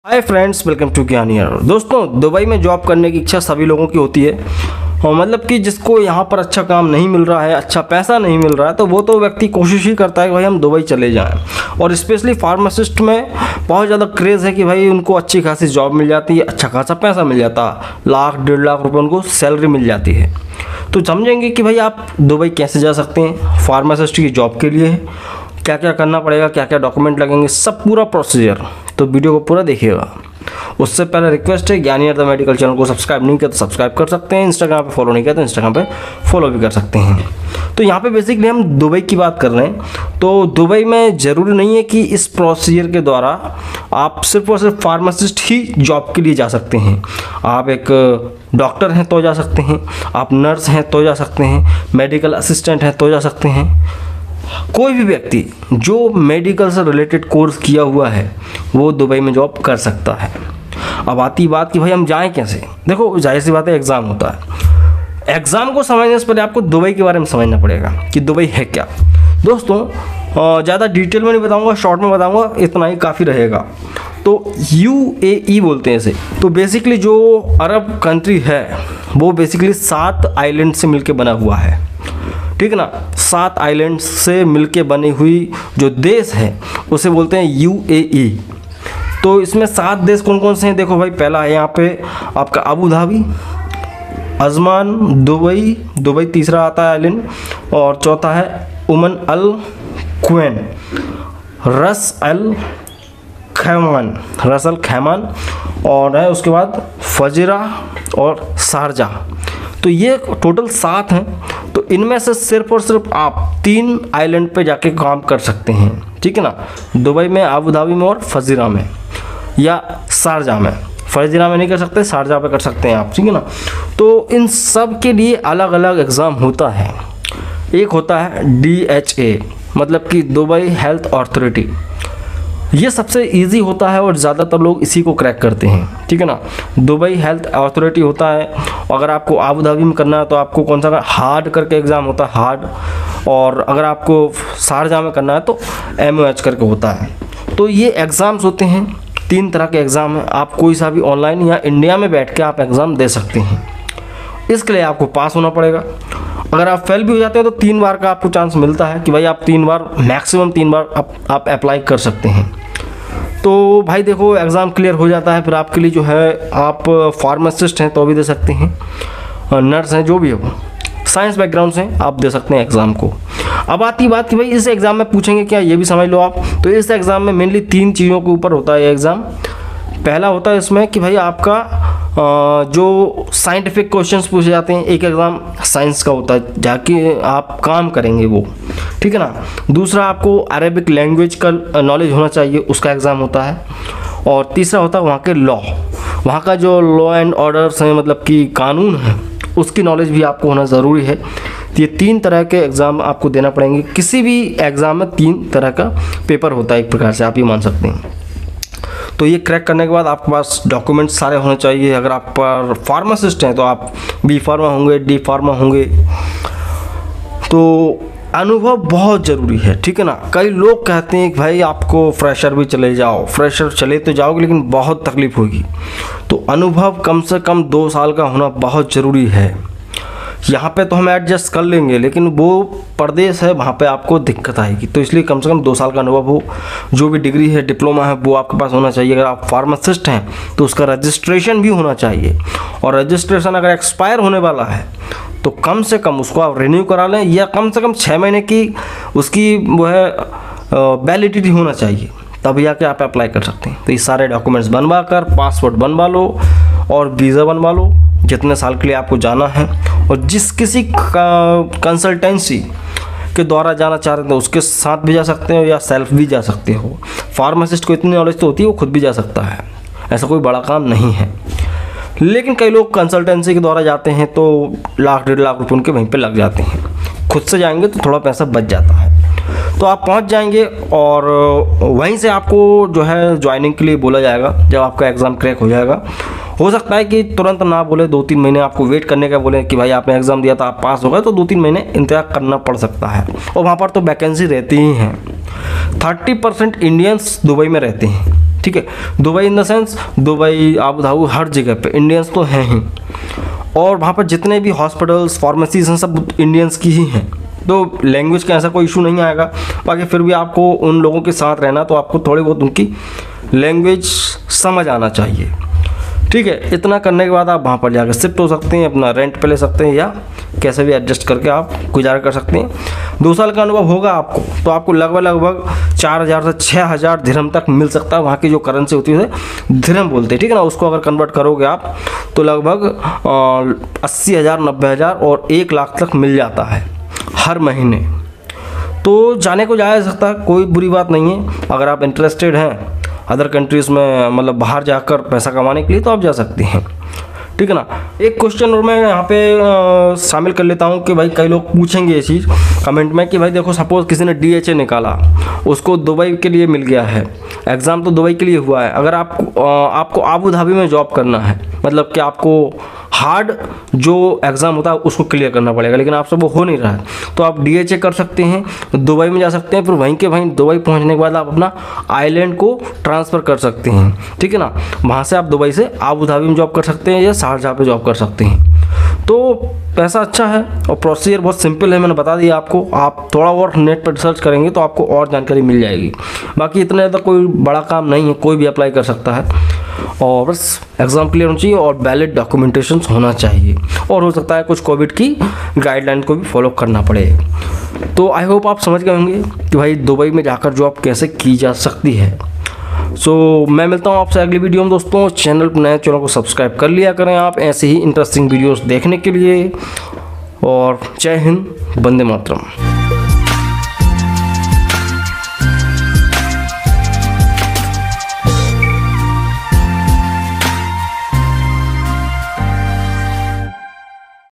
Hi friends, welcome to Gyaniyar. दोस्तों, Dubai में job करने की इच्छा सभी लोगों की होती है और मतलब कि जिसको यहाँ पर अच्छा काम नहीं मिल रहा है, अच्छा पैसा नहीं मिल रहा है, तो वो तो व्यक्ति कोशिश ही करता है कि भाई हम दुबई चले जाएं। और स्पेशली फार्मासिस्ट में बहुत ज़्यादा क्रेज़ है कि भाई उनको अच्छी खासी जॉब मिल जाती है, अच्छा खासा पैसा मिल जाता है, 1-1.5 लाख रुपये उनको सैलरी मिल जाती है। तो समझेंगे कि भाई आप दुबई कैसे जा सकते हैं फार्मासिस्ट की जॉब के लिए, क्या क्या करना पड़ेगा, क्या क्या डॉक्यूमेंट लगेंगे, सब पूरा प्रोसीजर। तो वीडियो को पूरा देखिएगा। उससे पहले रिक्वेस्ट है, ज्ञानियर द मेडिकल चैनल को सब्सक्राइब नहीं किया तो सब्सक्राइब कर सकते हैं, इंस्टाग्राम पे फॉलो नहीं किया तो इंस्टाग्राम पे फॉलो भी कर सकते हैं। तो यहाँ पे बेसिकली हम दुबई की बात कर रहे हैं। तो दुबई में ज़रूरी नहीं है कि इस प्रोसीजर के द्वारा आप सिर्फ और सिर्फ फार्मासिस्ट ही जॉब के लिए जा सकते हैं। आप एक डॉक्टर हैं तो जा सकते हैं, आप नर्स हैं तो जा सकते हैं, मेडिकल असिस्टेंट हैं तो जा सकते हैं। कोई भी व्यक्ति जो मेडिकल से रिलेटेड कोर्स किया हुआ है वो दुबई में जॉब कर सकता है। अब आती बात कि भाई हम जाएं कैसे। देखो, जाहिर सी बात है, एग्ज़ाम होता है। एग्ज़ाम को समझने से पहले आपको दुबई के बारे में समझना पड़ेगा कि दुबई है क्या। दोस्तों, ज़्यादा डिटेल में नहीं बताऊंगा, शॉर्ट में बताऊंगा, इतना ही काफ़ी रहेगा। तो UAE बोलते हैं इसे। तो बेसिकली जो अरब कंट्री है वो बेसिकली 7 आइलैंड से मिलकर बना हुआ है, ठीक है ना। 7 आइलैंड से मिलके बनी हुई जो देश है उसे बोलते हैं UAE। तो इसमें 7 देश कौन कौन से हैं देखो भाई। पहला है यहाँ पे आपका अबू धाबी, अजमान, दुबई तीसरा आता है आइलैंड, और चौथा है उमन अल क्वेन, रस अल खैमान, और है उसके बाद फजीरा और शारजाह। तो ये टोटल 7 हैं। तो इनमें से सिर्फ और सिर्फ आप 3 आइलैंड पे जाके काम कर सकते हैं, ठीक है ना। दुबई में, अबू धाबी में और फजीरा में या शारजाह में। फजीरा में नहीं कर सकते, शारजाह पे कर सकते हैं आप, ठीक है ना। तो इन सब के लिए अलग अलग एग्ज़ाम होता है। एक होता है DHA, मतलब कि दुबई हेल्थ अथॉरिटी। ये सबसे इजी होता है और ज़्यादातर लोग इसी को क्रैक करते हैं, ठीक है ना। दुबई हेल्थ अथॉरिटी होता है। अगर आपको अबू धाबी में करना है तो आपको कौन सा हार्ड करके एग्ज़ाम होता है, हार्ड। और अगर आपको शारजाह में करना है तो MOH करके होता है। तो ये एग्ज़ाम्स होते हैं, 3 तरह के एग्ज़ाम हैं। आप कोई सा भी ऑनलाइन या इंडिया में बैठ के आप एग्ज़ाम दे सकते हैं। इसके लिए आपको पास होना पड़ेगा। अगर आप फेल भी हो जाते हैं तो 3 बार का आपको चांस मिलता है कि भाई आप 3 बार, मैक्सिमम 3 बार आप अप्लाई कर सकते हैं। तो भाई देखो, एग्ज़ाम क्लियर हो जाता है, फिर आपके लिए जो है, आप फार्मासिस्ट हैं तो भी दे सकते हैं, नर्स हैं, जो भी हो, साइंस बैकग्राउंड से आप दे सकते हैं एग्ज़ाम को। अब आती बात कि भाई इस एग्ज़ाम में पूछेंगे क्या, ये भी समझ लो आप। तो इस एग्ज़ाम में मेनली 3 चीज़ों के ऊपर होता है ये एग्ज़ाम। पहला होता है इसमें कि भाई आपका जो साइंटिफिक क्वेश्चंस पूछे जाते हैं। एक एग्ज़ाम साइंस का होता है, जाके आप काम करेंगे वो, ठीक है ना। दूसरा, आपको अरेबिक लैंग्वेज का नॉलेज होना चाहिए, उसका एग्ज़ाम होता है। और तीसरा होता है वहाँ के लॉ, वहाँ का जो लॉ एंड ऑर्डर्स हैं, मतलब कि कानून है, उसकी नॉलेज भी आपको होना ज़रूरी है। तो ये 3 तरह के एग्ज़ाम आपको देना पड़ेंगे। किसी भी एग्ज़ाम में 3 तरह का पेपर होता है, एक प्रकार से आप ये मान सकते हैं। तो ये क्रैक करने के बाद आपके पास डॉक्यूमेंट्स सारे होने चाहिए। अगर आप पर फार्मासिस्ट हैं तो आप B फार्मा होंगे, D फार्मा होंगे। तो अनुभव बहुत ज़रूरी है, ठीक है ना। कई लोग कहते हैं कि भाई आपको फ्रेशर भी चले जाओ, फ्रेशर चले तो जाओगे लेकिन बहुत तकलीफ़ होगी। तो अनुभव कम से कम 2 साल का होना बहुत ज़रूरी है। यहाँ पे तो हम एडजस्ट कर लेंगे, लेकिन वो प्रदेश है, वहाँ पे आपको दिक्कत आएगी। तो इसलिए कम से कम 2 साल का अनुभव हो। जो भी डिग्री है, डिप्लोमा है, वो आपके पास होना चाहिए। अगर आप फार्मासिस्ट हैं तो उसका रजिस्ट्रेशन भी होना चाहिए। और रजिस्ट्रेशन अगर एक्सपायर होने वाला है तो कम से कम उसको आप रिन्यू करा लें, या कम से कम 6 महीने की उसकी वो है वैलिडिटी होना चाहिए, तभी आके आप अप्लाई कर सकते हैं। तो ये सारे डॉक्यूमेंट्स बनवा कर पासपोर्ट बनवा लो और वीज़ा बनवा लो, जितने साल के लिए आपको जाना है। और जिस किसी कंसल्टेंसी के द्वारा जाना चाह रहे थे उसके साथ भी जा सकते हो या सेल्फ भी जा सकते हो। फार्मासिस्ट को इतनी नॉलेज तो होती है, वो खुद भी जा सकता है, ऐसा कोई बड़ा काम नहीं है। लेकिन कई लोग कंसल्टेंसी के द्वारा जाते हैं तो 1-1.5 लाख रुपये उनके वहीं पे लग जाते हैं। खुद से जाएंगे तो थोड़ा पैसा बच जाता है। तो आप पहुंच जाएंगे और वहीं से आपको जो है ज्वाइनिंग के लिए बोला जाएगा जब आपका एग्ज़ाम क्रैक हो जाएगा। हो सकता है कि तुरंत ना बोले, 2-3 महीने आपको वेट करने का बोले कि भाई आपने एग्ज़ाम दिया था, आप पास हो गए, तो 2-3 महीने इंतजार करना पड़ सकता है। और वहाँ पर तो वैकेंसी रहती ही हैं। 30% इंडियंस दुबई में रहते हैं, ठीक है। Dubai in the sense Dubai, Abu Dhabi, हर जगह पे इंडियंस तो हैं ही, और वहाँ पर जितने भी हॉस्पिटल्स, फार्मेसीज हैं सब इंडियंस की ही हैं। तो लैंग्वेज का ऐसा कोई इशू नहीं आएगा। बाकी फिर भी आपको उन लोगों के साथ रहना, तो आपको थोड़ी बहुत उनकी लैंग्वेज समझ आना चाहिए, ठीक है। इतना करने के बाद आप वहाँ पर जाकर शिफ्ट हो सकते हैं, अपना रेंट पे ले सकते हैं, या कैसे भी एडजस्ट करके आप गुजारा कर सकते हैं। 2 साल का अनुभव होगा आपको, तो आपको लगभग 4000 से 6000 दिरहम तक मिल सकता है। वहाँ की जो करेंसी होती है दिरहम बोलते हैं, ठीक है ना। उसको अगर कन्वर्ट करोगे आप तो लगभग 80,000, 90,000 और 1 लाख तक मिल जाता है हर महीने। तो जाने को जाया जा सकता है, कोई बुरी बात नहीं है। अगर आप इंटरेस्टेड हैं अदर कंट्रीज़ में, मतलब बाहर जाकर पैसा कमाने के लिए, तो आप जा सकते हैं, ठीक है ना। एक क्वेश्चन और मैं यहाँ पे शामिल कर लेता हूँ कि भाई कई लोग पूछेंगे ये चीज़ कमेंट में कि भाई देखो सपोज़ किसी ने DHA निकाला, उसको दुबई के लिए मिल गया है, एग्ज़ाम तो दुबई के लिए हुआ है, अगर आपको आबू धाबी में जॉब करना है, मतलब कि आपको हार्ड जो एग्ज़ाम होता है उसको क्लियर करना पड़ेगा, लेकिन आपसे वो हो नहीं रहा है, तो आप DHA कर सकते हैं, दुबई में जा सकते हैं। फिर वहीं के वहीं दुबई पहुंचने के बाद आप अपना आइलैंड को ट्रांसफ़र कर सकते हैं, ठीक है ना। वहाँ से आप दुबई से आबू धाबी में जॉब कर सकते हैं या शारजाह पे जॉब कर सकते हैं। तो पैसा अच्छा है और प्रोसीजर बहुत सिंपल है, मैंने बता दिया आपको। आप थोड़ा और नेट पर सर्च करेंगे तो आपको और जानकारी मिल जाएगी। बाकी इतना ज़्यादा कोई बड़ा काम नहीं है, कोई भी अप्लाई कर सकता है, और बस एग्ज़ाम क्लियर होना चाहिए और वैलिड डॉक्यूमेंटेशन होना चाहिए, और हो सकता है कुछ कोविड की गाइडलाइन को भी फॉलो करना पड़े। तो आई होप आप समझ गए होंगे कि भाई दुबई में जाकर जॉब कैसे की जा सकती है। मैं मिलता हूँ आपसे अगली वीडियो में दोस्तों। चैनल पर नए, चैनल को सब्सक्राइब कर लिया करें आप ऐसे ही इंटरेस्टिंग वीडियोस देखने के लिए। और जय हिंद, वंदे मातरम।